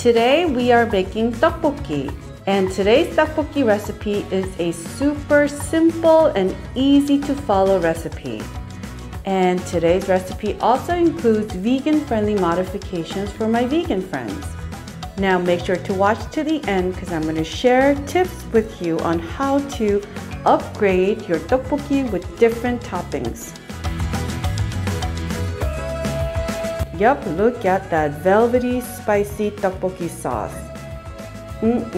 Today we are making tteokbokki, and today's tteokbokki recipe is a super simple and easy to follow recipe. And today's recipe also includes vegan-friendly modifications for my vegan friends. Now make sure to watch to the end because I'm going to share tips with you on how to upgrade your tteokbokki with different toppings. Yup, look at that velvety, spicy tteokbokki sauce. Look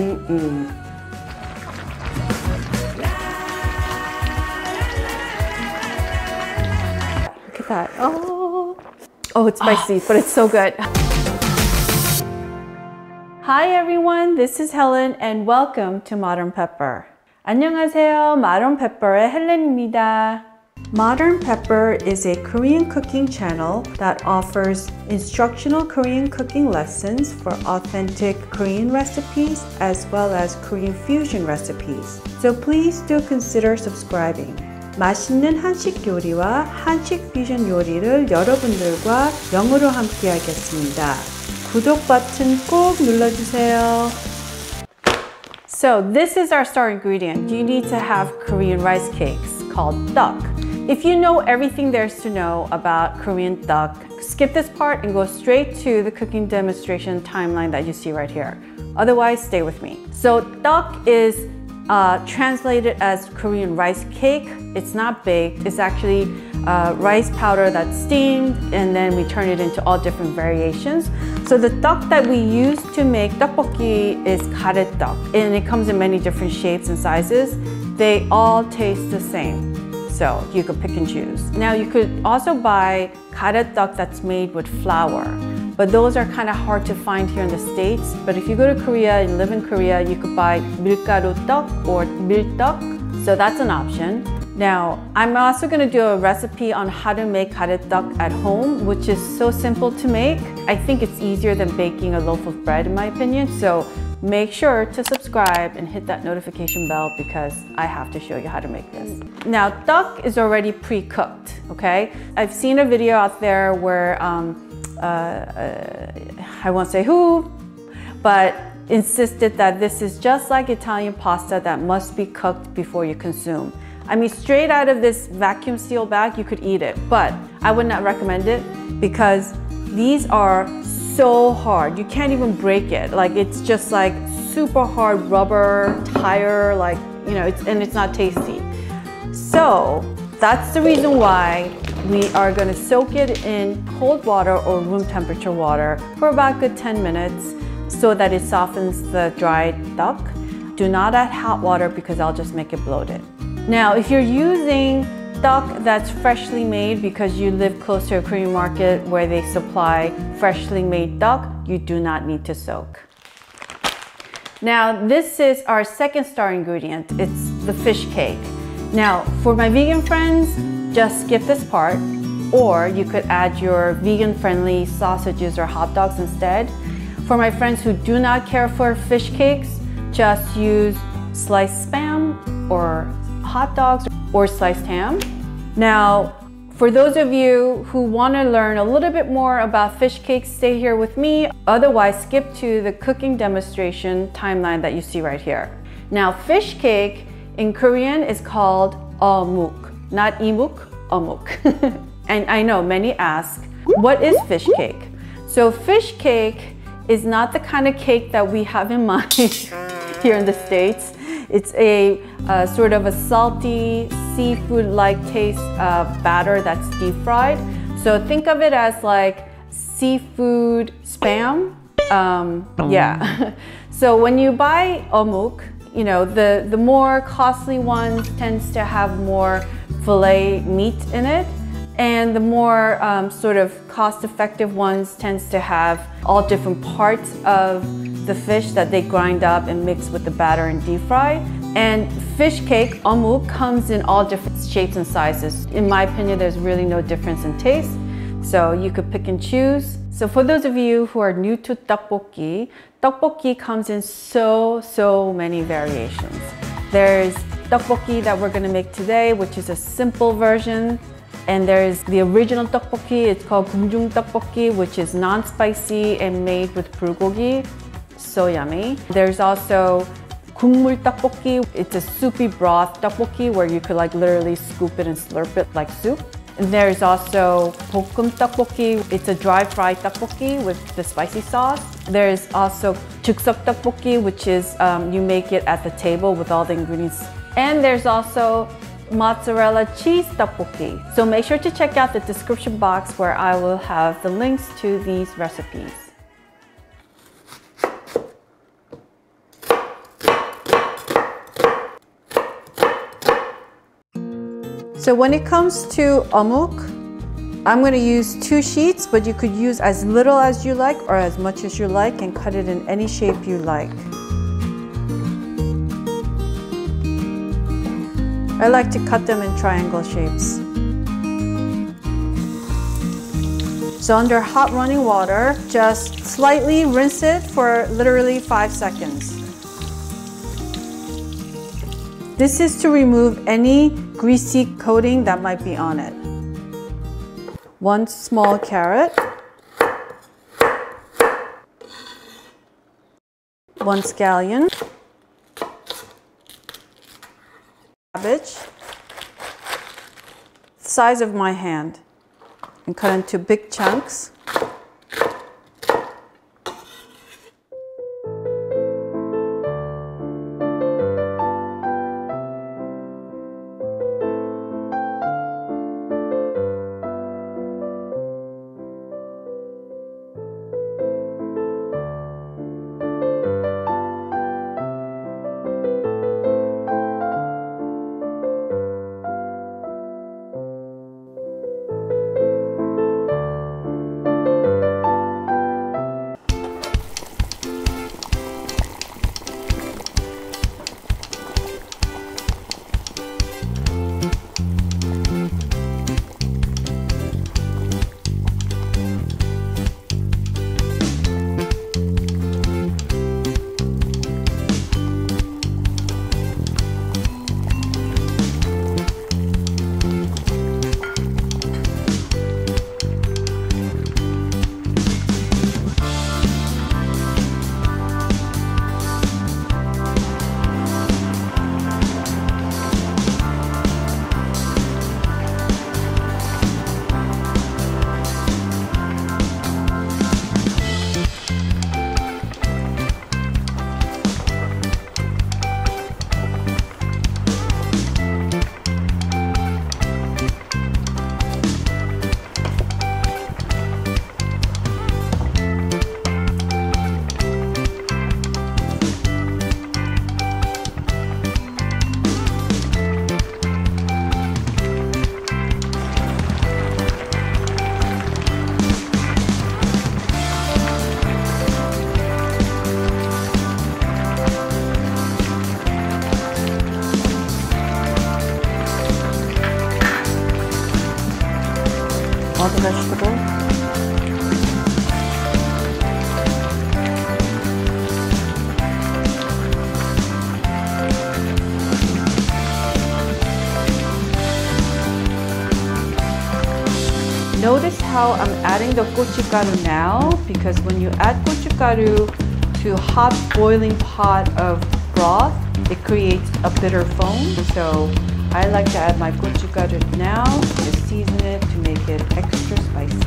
at that. Oh, it's spicy, but it's so good. Hi everyone, this is Helen and welcome to Modern Pepper. 안녕하세요, Modern Pepper의 헬렌입니다. Modern Pepper is a Korean cooking channel that offers instructional Korean cooking lessons for authentic Korean recipes as well as Korean fusion recipes. So please do consider subscribing. 맛있는 한식 요리와 한식 퓨전 요리를 여러분들과 영어로 함께 하겠습니다. 구독 버튼 꼭 눌러주세요. So this is our star ingredient. You need to have Korean rice cakes called tteok. If you know everything there's to know about Korean tteok, skip this part and go straight to the cooking demonstration timeline that you see right here. Otherwise, stay with me. So tteok is translated as Korean rice cake. It's not baked. It's actually rice powder that's steamed and then we turn it into all different variations. So the tteok that we use to make tteokbokki is GaRaeTteok, and it comes in many different shapes and sizes. They all taste the same. So you could pick and choose. Now you could also buy GaRaeTteok that's made with flour, but those are kind of hard to find here in the States. But if you go to Korea and live in Korea, you could buy 밀가루떡 or 밀떡. So that's an option. Now, I'm also going to do a recipe on how to make GaRaeTteok at home, which is so simple to make. I think it's easier than baking a loaf of bread in my opinion. So make sure to subscribe and hit that notification bell because I have to show you how to make this. Now, tteok is already pre-cooked, okay? I've seen a video out there where, I won't say who, but insisted that this is just like Italian pasta that must be cooked before you consume. I mean, straight out of this vacuum seal bag, you could eat it, but I would not recommend it because these are so hard. You can't even break it. Like, it's just like super hard rubber tire, like, you know, and it's not tasty. So that's the reason why we are going to soak it in cold water or room temperature water for about a good 10 minutes so that it softens the dried tteok. Do not add hot water because I'll just make it bloated. Now, if you're using tteok that's freshly made because you live close to a Korean market where they supply freshly made tteok, you do not need to soak. Now, this is our second star ingredient. It's the fish cake. Now, for my vegan friends, just skip this part, or you could add your vegan-friendly sausages or hot dogs instead. For my friends who do not care for fish cakes, just use sliced spam or hot dogs or sliced ham. Now, for those of you who want to learn a little bit more about fish cakes, stay here with me. Otherwise, skip to the cooking demonstration timeline that you see right here. Now, fish cake in Korean is called 어묵, not imuk, 어묵. And I know many ask, what is fish cake? So fish cake is not the kind of cake that we have in mind here in the States. It's a sort of a salty, seafood-like taste batter that's deep fried. So think of it as like seafood spam. Yeah. So when you buy 어묵, you know, the more costly ones tends to have more filet meat in it. And the more sort of cost-effective ones tends to have all different parts of the fish that they grind up and mix with the batter and deep fry. And fish cake, 어묵, comes in all different shapes and sizes. In my opinion, there's really no difference in taste. So you could pick and choose. So for those of you who are new to tteokbokki, tteokbokki comes in so many variations. There's tteokbokki that we're gonna make today, which is a simple version. And there's the original tteokbokki. It's called 궁중 tteokbokki, which is non-spicy and made with bulgogi. So yummy. There's also 국물 떡볶이. It's a soupy broth 떡볶이 where you could like literally scoop it and slurp it like soup. And there's also 볶음 떡볶이. It's a dry fried 떡볶이 with the spicy sauce. There's also 즉석 떡볶이, which is you make it at the table with all the ingredients. And there's also mozzarella cheese tteokbokki. So make sure to check out the description box where I will have the links to these recipes. So when it comes to 어묵, I'm going to use 2 sheets, but you could use as little as you like or as much as you like and cut it in any shape you like. I like to cut them in triangle shapes. So under hot running water, just slightly rinse it for literally 5 seconds. This is to remove any greasy coating that might be on it. 1 small carrot. 1 scallion. Cabbage. The size of my hand. And cut into big chunks. All the vegetables. Notice how I'm adding the gochugaru now, because when you add gochugaru to a hot boiling pot of broth, it creates a bitter foam. So I like to add my gochugaru now to season it to make it extra spicy.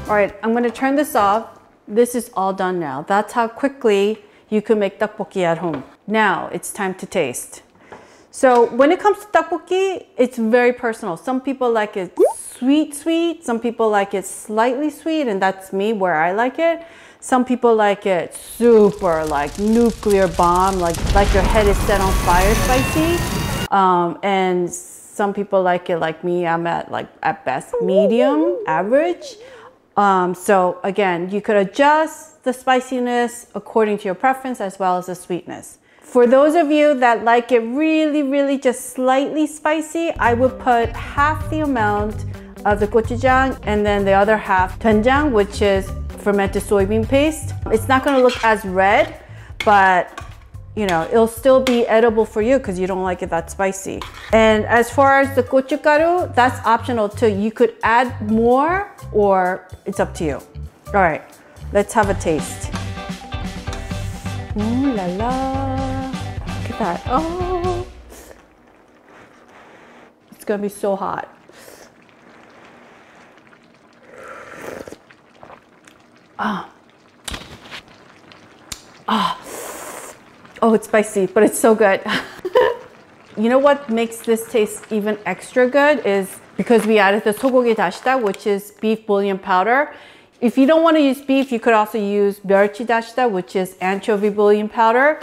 All right, I'm going to turn this off. This is all done now. That's how quickly you can make tteokbokki at home. Now it's time to taste. So when it comes to tteokbokki, it's very personal. Some people like it sweet. Some people like it slightly sweet, and that's me where I like it. Some people like it super like nuclear bomb, like your head is set on fire spicy. And some people like it like me. I'm at best medium, average. So again, you could adjust the spiciness according to your preference as well as the sweetness. For those of you that like it really just slightly spicy, I would put half the amount of the gochujang and then the other half doenjang, which is fermented soybean paste. It's not going to look as red, but you know, it'll still be edible for you because you don't like it that spicy. And as far as the gochugaru, that's optional too. You could add more or it's up to you. All right, let's have a taste. Ooh la la, look at that. Oh, it's gonna be so hot. Oh, it's spicy, but it's so good. You know what makes this taste even extra good is because we added the sogogi dashita, which is beef bouillon powder. If you don't want to use beef, you could also use 멸치 dashita, which is anchovy bouillon powder.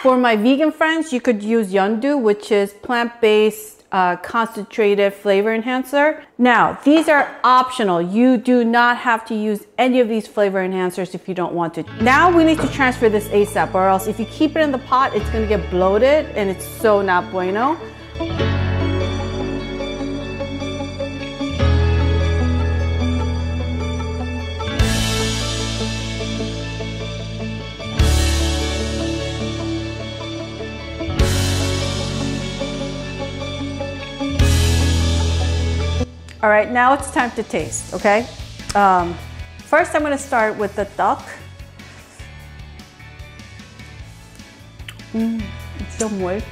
For my vegan friends, you could use Mandu, which is plant-based concentrated flavor enhancer. Now, these are optional. You do not have to use any of these flavor enhancers if you don't want to. Now we need to transfer this ASAP, or else if you keep it in the pot, it's gonna get bloated and it's so not bueno. All right, now it's time to taste, okay? First, I'm gonna start with the duck. It's so moist.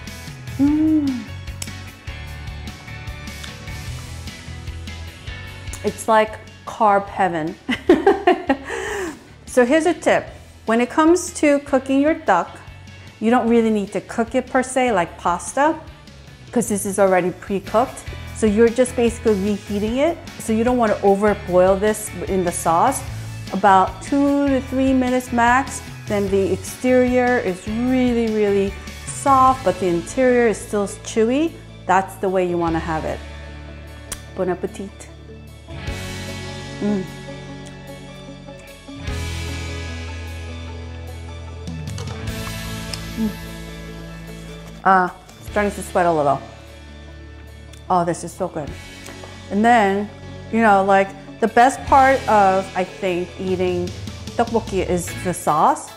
It's like carb heaven. So here's a tip. When it comes to cooking your duck, you don't really need to cook it per se like pasta, because this is already pre-cooked. So you're just basically reheating it. So you don't want to over boil this in the sauce. About 2 to 3 minutes max. Then the exterior is really soft, but the interior is still chewy. That's the way you want to have it. Bon appetit. Starting to sweat a little. Oh, this is so good. And then, you know, like the best part of, I think, eating tteokbokki is the sauce.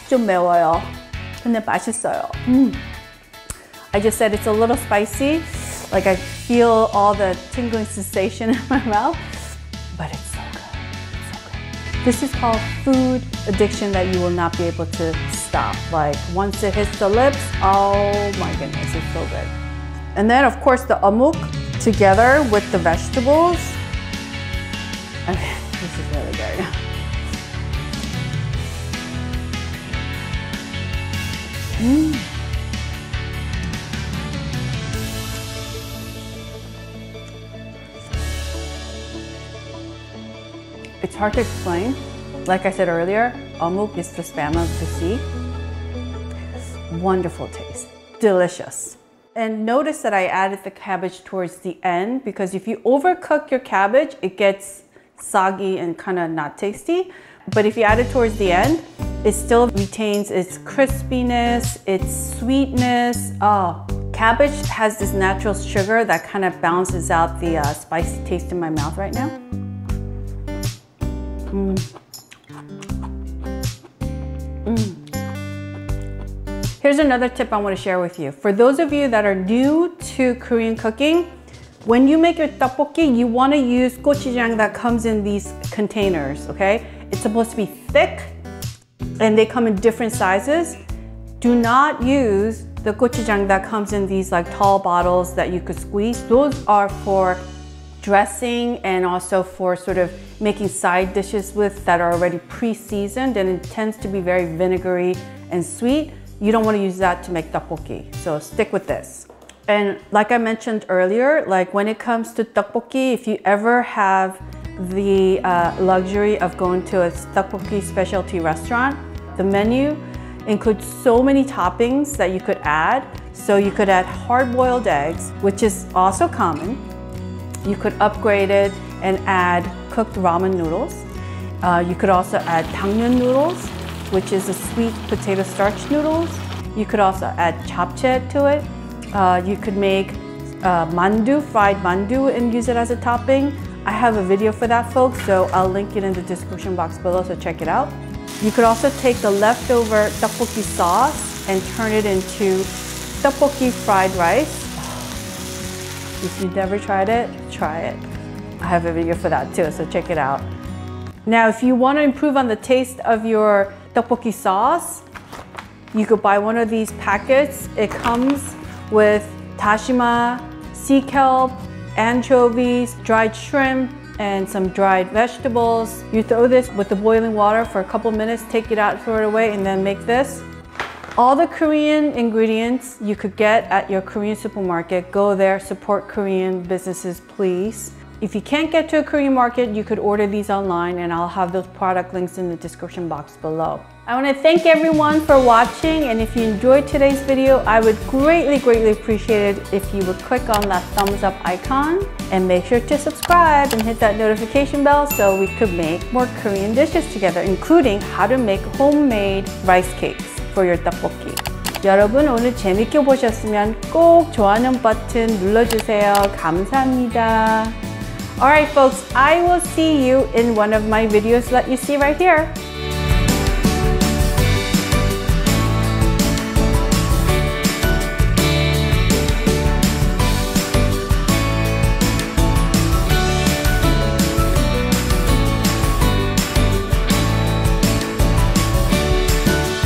좀 매워요. 근데 맛있어요. I just said it's a little spicy. Like I feel all the tingling sensation in my mouth, but it's so good. It's so good. This is called food addiction that you will not be able to stop. Like once it hits the lips, oh my goodness, it's so good. And then of course the 어묵 together with the vegetables. I mean, this is really good. It's hard to explain. Like I said earlier, 어묵 is the spam of the sea. Wonderful taste, delicious. And notice that I added the cabbage towards the end because if you overcook your cabbage, it gets soggy and kind of not tasty. But if you add it towards the end, it still retains its crispiness, its sweetness. Oh, cabbage has this natural sugar that kind of balances out the spicy taste in my mouth right now. Here's another tip I want to share with you. For those of you that are new to Korean cooking, when you make your tteokbokki, you want to use gochujang that comes in these containers, okay? It's supposed to be thick and they come in different sizes. Do not use the gochujang that comes in these like tall bottles that you could squeeze. Those are for dressing and also for sort of making side dishes with that are already pre-seasoned, and it tends to be very vinegary and sweet. you don't want to use that to make tteokbokki. So stick with this. And like I mentioned earlier, like when it comes to tteokbokki, if you ever have the luxury of going to a tteokbokki specialty restaurant, the menu includes so many toppings that you could add. So you could add hard-boiled eggs, which is also common. You could upgrade it and add cooked ramen noodles. You could also add DangMyeon noodles, which is the sweet potato starch noodles. You could also add japchae to it. You could make mandu, fried mandu, and use it as a topping. I have a video for that, folks, so I'll link it in the description box below, so check it out. You could also take the leftover tteokbokki sauce and turn it into tteokbokki fried rice. If you've never tried it, try it. I have a video for that too, so check it out. Now, if you want to improve on the taste of your tteokbokki sauce, you could buy one of these packets. It comes with dashima, sea kelp, anchovies, dried shrimp, and some dried vegetables. You throw this with the boiling water for a couple minutes, take it out, throw it away, and then make this. All the Korean ingredients you could get at your Korean supermarket. Go there, support Korean businesses, please. If you can't get to a Korean market, you could order these online, and I'll have those product links in the description box below. I want to thank everyone for watching, and if you enjoyed today's video, I would greatly appreciate it if you would click on that thumbs up icon and make sure to subscribe and hit that notification bell so we could make more Korean dishes together, including how to make homemade rice cakes for your tteokbokki. 여러분 오늘 재밌게 보셨으면 꼭 좋아요 버튼 눌러주세요. 감사합니다. Alright folks, I will see you in one of my videos that you see right here.